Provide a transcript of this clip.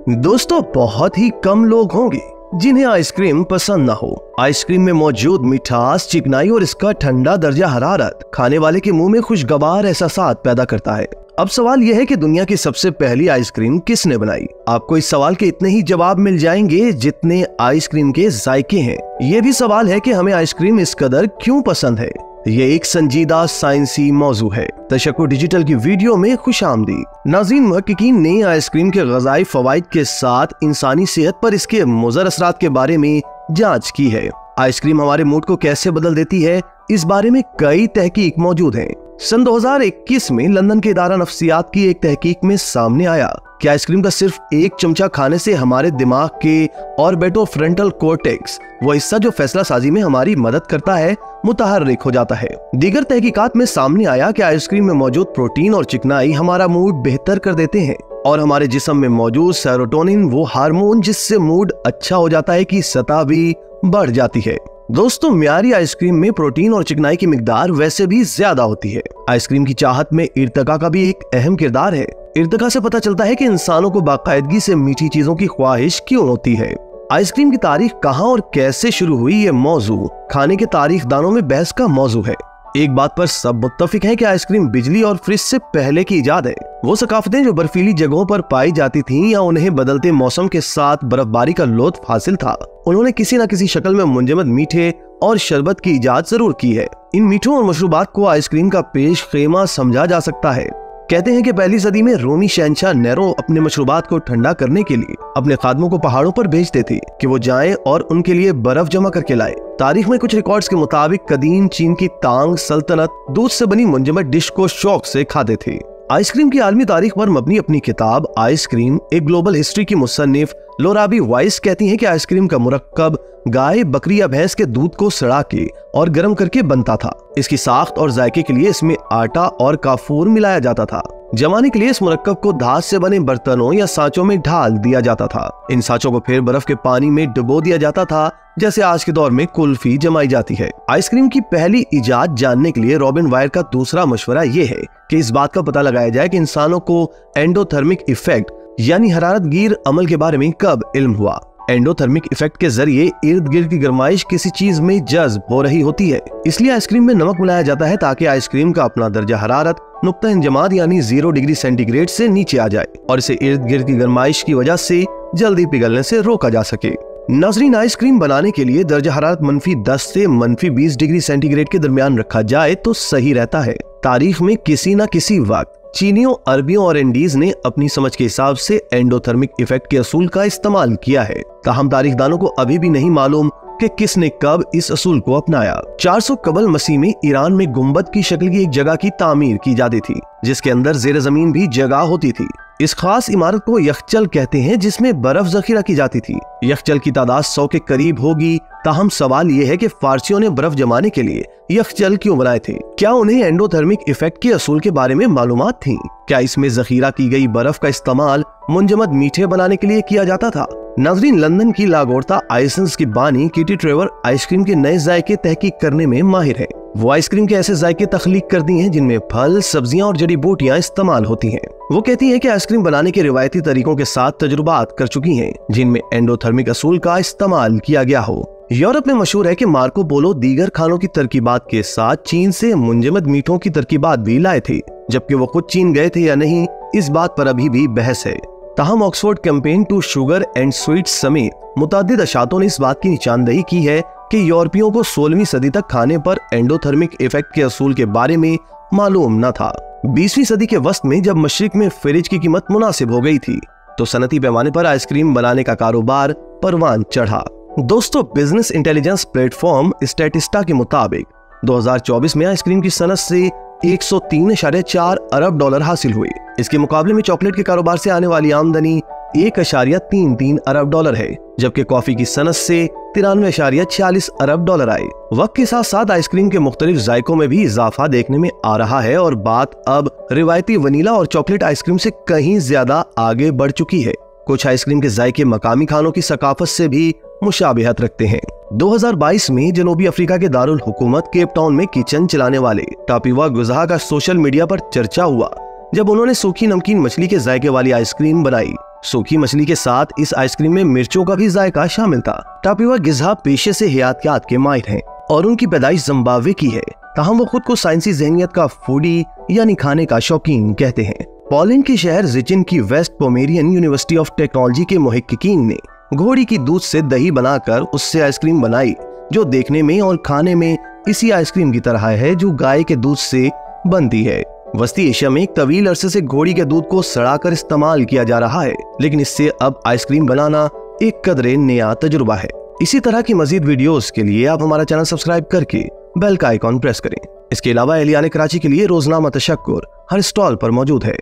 दोस्तों, बहुत ही कम लोग होंगे जिन्हें आइसक्रीम पसंद ना हो। आइसक्रीम में मौजूद मिठास, चिकनाई और इसका ठंडा दर्जा हरारत खाने वाले के मुंह में खुशगवार एहसासात पैदा करता है। अब सवाल यह है कि दुनिया की सबसे पहली आइसक्रीम किसने बनाई? आपको इस सवाल के इतने ही जवाब मिल जाएंगे जितने आइसक्रीम के जायके हैं। ये भी सवाल है कि हमें आइसक्रीम इस कदर क्यों पसंद है। ये एक संजीदा साइंसी मौजू है। तशक्कुर डिजिटल की वीडियो में खुशामदीद। नाज़रीन, मुहक्किकीन ने आइसक्रीम के ग़िज़ाई फ़वाइद के साथ इंसानी सेहत पर इसके मुज़र असरात के बारे में जांच की है। आइसक्रीम हमारे मूड को कैसे बदल देती है, इस बारे में कई तहकीक मौजूद हैं। सन 2021 में लंदन के इदारा नफ्सियात की एक तहकीक में सामने आया कि आइसक्रीम का सिर्फ एक चमचा खाने से हमारे दिमाग के ऑर्बिटोफ्रंटल कॉर्टेक्स, वो हिस्सा जो फैसला साजी में हमारी मदद करता है, मुतहर्रिक हो जाता है। दीगर तहकीकात में सामने आया कि आइसक्रीम में मौजूद प्रोटीन और चिकनाई हमारा मूड बेहतर कर देते हैं और हमारे जिस्म में मौजूद सेरोटोनिन, वो हार्मोन जिससे मूड अच्छा हो जाता है, की सतह भी बढ़ जाती है। दोस्तों, म्यारी आइसक्रीम में प्रोटीन और चिकनाई की मिकदार वैसे भी ज्यादा होती है। आइसक्रीम की चाहत में इर्तिका का भी एक अहम किरदार है। इर्तिका से पता चलता है कि इंसानों को बाकायदगी से मीठी चीजों की ख्वाहिश क्यों होती है। आइसक्रीम की तारीख कहाँ और कैसे शुरू हुई, ये मौजू खाने के तारीख दानों में बहस का मौजू है। एक बात पर सब मुत्तफिक हैं कि आइसक्रीम बिजली और फ्रिज से पहले की इजाद है। वो सकाफतें जो बर्फीली जगहों पर पाई जाती थीं या उन्हें बदलते मौसम के साथ बर्फबारी का लुत्फ हासिल था, उन्होंने किसी न किसी शक्ल में मुंजमद मीठे और शरबत की इजाद जरूर की है। इन मीठों और मशरूबात को आइसक्रीम का पेश खेमा समझा जा सकता है। कहते हैं कि पहली सदी में रोमी शहंशाह नेरो अपने मशरूबात को ठंडा करने के लिए अपने खादमों को पहाड़ों पर भेजते थे कि वो जाएं और उनके लिए बर्फ जमा करके लाए। तारीख में कुछ रिकॉर्ड्स के मुताबिक कदीम चीन की तांग सल्तनत दूध से बनी मुंजमद डिश को शौक से खाते थे। आइसक्रीम की आलमी तारीख पर मबनी अपनी किताब आइसक्रीम एक ग्लोबल हिस्ट्री की मुसन्निफ लोरा बी वाइस कहती हैं कि आइसक्रीम का मुरक्कब गाय, बकरी या भैंस के दूध को सड़ा के और गर्म करके बनता था। इसकी साख्त और जायके के लिए इसमें आटा और काफूर मिलाया जाता था। जमाने के लिए इस मुरक्कब को धात से बने बर्तनों या सांचों में ढाल दिया जाता था। इन सांचों को फिर बर्फ के पानी में डुबो दिया जाता था, जैसे आज के दौर में कुल्फी जमाई जाती है। आइसक्रीम की पहली इजाद जानने के लिए रॉबिन वायर का दूसरा मशवरा ये है कि इस बात का पता लगाया जाए कि इंसानों को एंडोथर्मिक इफेक्ट यानी हरारत गिर अमल के बारे में कब इल्म हुआ। एंडोथर्मिक इफेक्ट के जरिए इर्द गिर्द की गर्माइश किसी चीज में जज्ब हो रही होती है, इसलिए आइसक्रीम में नमक मिलाया जाता है ताकि आइसक्रीम का अपना दर्जा हरारत नुक्ता इंजमाद यानी 0 डिग्री सेंटीग्रेड से नीचे आ जाए और इसे इर्द गिर्द की गर्माइश की वजह से जल्दी पिघलने से रोका जा सके। नाज़रीन, आइसक्रीम बनाने के लिए दर्जा हरारत -10 से -20 डिग्री सेंटीग्रेड के दरमियान रखा जाए तो सही रहता है। तारीख में किसी न किसी वक्त चीनियों, अरबियों और इंडीज ने अपनी समझ के हिसाब से एंडोथर्मिक इफेक्ट के असूल का इस्तेमाल किया है। ताहम तारीखदानों को अभी भी नहीं मालूम कि किसने कब इस असूल को अपनाया। 400 कबल मसीह में ईरान में गुंबद की शक्ल की एक जगह की तामीर की जाती थी, जिसके अंदर जेर जमीन भी जगह होती थी। इस खास इमारत को यखचल कहते हैं, जिसमें बर्फ जखीरा की जाती थी। यखचल की तादाद 100 के करीब होगी। ताहम सवाल ये है कि फारसियों ने बर्फ जमाने के लिए यखचल क्यों बनाए थे? क्या उन्हें एंडोथर्मिक इफेक्ट के असूल के बारे में मालूमात थी? क्या इसमें जखीरा की गई बर्फ का इस्तेमाल मुंजमद मीठे बनाने के लिए किया जाता था? नाज़रीन, लंदन की लागोर्ता आइसेंस की बानी किटी ट्रेवर आइसक्रीम के नए जायके तहकीक करने में माहिर है। वो आइसक्रीम के ऐसे जायके तख्लीक करती हैं जिनमें फल, सब्जियां और जड़ी बूटियां इस्तेमाल होती हैं। वो कहती हैं कि आइसक्रीम बनाने के रिवायती तरीकों के साथ तजुर्बात कर चुकी हैं जिनमें एंडोथर्मिक असूल का इस्तेमाल किया गया हो। यूरोप में मशहूर है कि मार्को पोलो दीगर खानों की तरकीबात के साथ चीन से मुंजमद मीठों की तरकीबात भी लाए थे, जबकि वो खुद चीन गए थे या नहीं, इस बात पर अभी भी बहस है। ताहम Oxford campaign to sugar and sweets समेत मुतादिद अशातों ने इस बात की निशानदही की है कि यूरोपियों को 16वीं सदी तक खाने पर एंडोथर्मिक इफेक्ट के असूल के बारे में मालूम न था। 20वीं सदी के वस्त में जब मशरिक में फ्रिज की कीमत मुनासिब हो गई थी, तो सनती पैमाने पर आइसक्रीम बनाने का कारोबार परवान चढ़ा। दोस्तों, बिजनेस इंटेलिजेंस प्लेटफॉर्म स्टैटिस्टा के मुताबिक 2024 में आइसक्रीम की सनत से 103.4 अरब डॉलर हासिल हुए। इसके मुकाबले में चॉकलेट के कारोबार से आने वाली आमदनी 1.33 अरब डॉलर है, जबकि कॉफी की सनत से 93.46 अरब डॉलर आए। वक्त के साथ साथ आइसक्रीम के मुख्तलिफ जायकों में भी इजाफा देखने में आ रहा है और बात अब रिवायती वनीला और चॉकलेट आइसक्रीम से कहीं ज्यादा आगे बढ़ चुकी है। कुछ आइसक्रीम के जायके मकामी खानों की सकाफत से भी मुशाबिहत रखते हैं। 2022 में जनूबी अफ्रीका के दारुल हुकूमत केप टाउन में किचन चलाने वाले टापिवा गुज़हा का सोशल मीडिया पर चर्चा हुआ जब उन्होंने सूखी नमकीन मछली के जायके वाली आइसक्रीम बनाई। सूखी मछली के साथ इस आइसक्रीम में मिर्चों का भी जायका शामिल था। टापिवा गिज़ा पेशे से हयातियात के माहिर हैं और उनकी पैदाइश जिम्बाब्वे की है, ताहम वो खुद को साइंसी ज़हनियत का फूडी यानी खाने का शौकीन कहते हैं। पोलैंड के शहर जिचिन की West Pomeranian University of Technology के मुहक्किकीन ने घोड़ी की दूध से दही बनाकर उससे आइसक्रीम बनाई, जो देखने में और खाने में इसी आइसक्रीम की तरह है जो गाय के दूध से बनती है। वस्ती एशिया में एक तवील अरसे से घोड़ी के दूध को सड़ाकर इस्तेमाल किया जा रहा है, लेकिन इससे अब आइसक्रीम बनाना एक कदरे नया तजुर्बा है। इसी तरह की मजीद वीडियोस के लिए आप हमारा चैनल सब्सक्राइब करके बेल का आइकॉन प्रेस करें। इसके अलावा एहलियान कराची के लिए रोजनामा तशक्कुर हर स्टॉल पर मौजूद है।